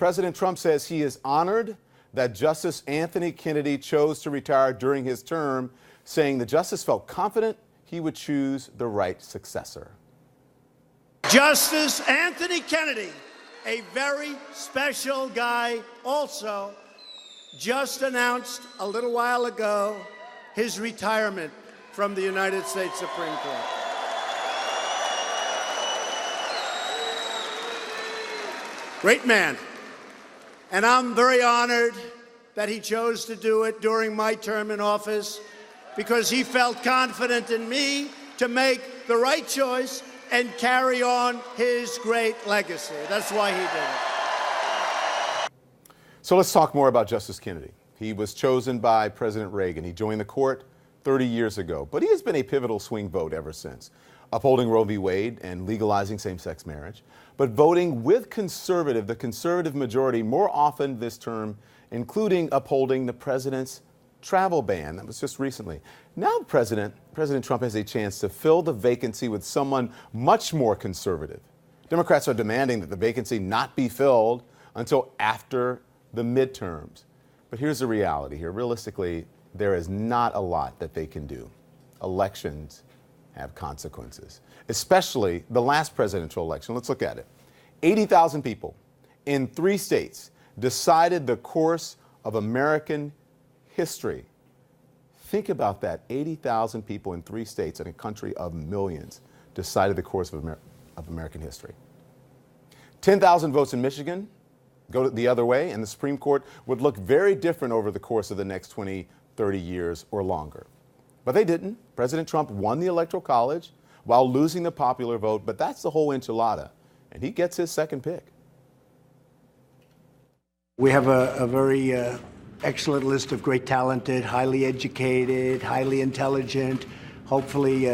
President Trump says he is honored that Justice Anthony Kennedy chose to retire during his term, saying the justice felt confident he would choose the right successor. Justice Anthony Kennedy, a very special guy, also just announced a little while ago his retirement from the United States Supreme Court. Great man. And I'm very honored that he chose to do it during my term in office because he felt confident in me to make the right choice and carry on his great legacy. That's why he did it. So let's talk more about Justice Kennedy. He was chosen by President Reagan. He joined the court 30 years ago, but he has been a pivotal swing vote ever since, upholding Roe v. Wade and legalizing same-sex marriage, but voting with the conservative majority more often this term, including upholding the president's travel ban. That was just recently. Now President Trump has a chance to fill the vacancy with someone much more conservative. Democrats are demanding that the vacancy not be filled until after the midterms. But here's the reality here. Realistically, there is not a lot that they can do. Elections have consequences, especially the last presidential election. Let's look at it. 80,000 people in 3 states decided the course of American history. Think about that. 80,000 people in 3 states in a country of millions decided the course of American history. 10,000 votes in Michigan go the other way, and the Supreme Court would look very different over the course of the next 20, 30 years or longer. But they didn't. President Trump won the Electoral College while losing the popular vote, but that's the whole enchilada, and he gets his second pick. We have a very excellent list of great talented, highly educated, highly intelligent, hopefully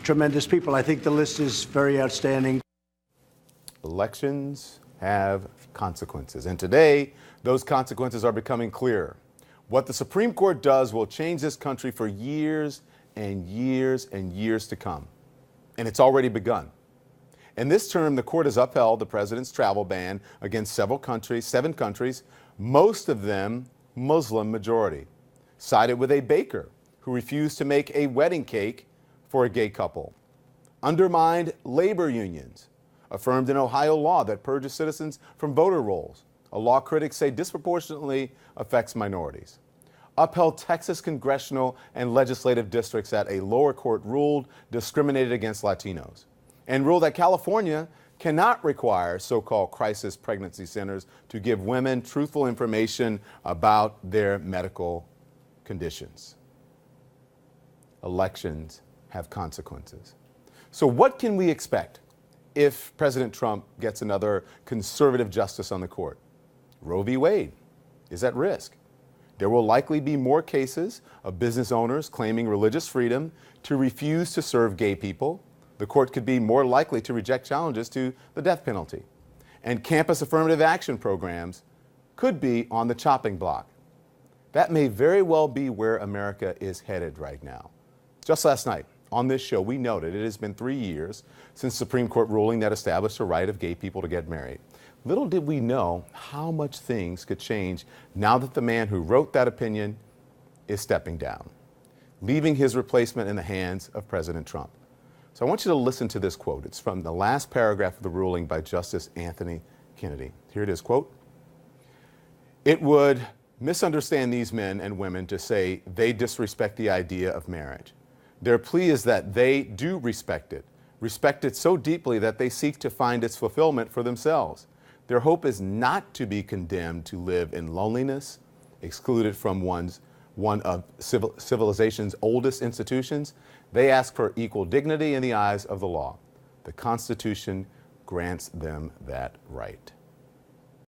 tremendous people. I think the list is very outstanding. Elections have consequences, and today those consequences are becoming clearer. What the Supreme Court does will change this country for years and years and years to come, and it's already begun. In this term, the court has upheld the president's travel ban against 7 countries, most of them Muslim majority, sided with a baker who refused to make a wedding cake for a gay couple, undermined labor unions, affirmed an Ohio law that purges citizens from voter rolls, a law critics say disproportionately affects minorities, upheld Texas congressional and legislative districts that a lower court ruled discriminated against Latinos, and ruled that California cannot require so-called crisis pregnancy centers to give women truthful information about their medical conditions. Elections have consequences. So what can we expect if President Trump gets another conservative justice on the court? Roe v. Wade is at risk. There will likely be more cases of business owners claiming religious freedom to refuse to serve gay people. The court could be more likely to reject challenges to the death penalty. And campus affirmative action programs could be on the chopping block. That may very well be where America is headed right now. Just last night on this show, we noted it has been 3 years since the Supreme Court ruling that established the right of gay people to get married. Little did we know how much things could change now that the man who wrote that opinion is stepping down, leaving his replacement in the hands of President Trump. So I want you to listen to this quote. It's from the last paragraph of the ruling by Justice Anthony Kennedy. Here it is, quote, "It would misunderstand these men and women to say they disrespect the idea of marriage. Their plea is that they do respect it so deeply that they seek to find its fulfillment for themselves. Their hope is not to be condemned to live in loneliness, excluded from one of civilization's oldest institutions. They ask for equal dignity in the eyes of the law. The Constitution grants them that right."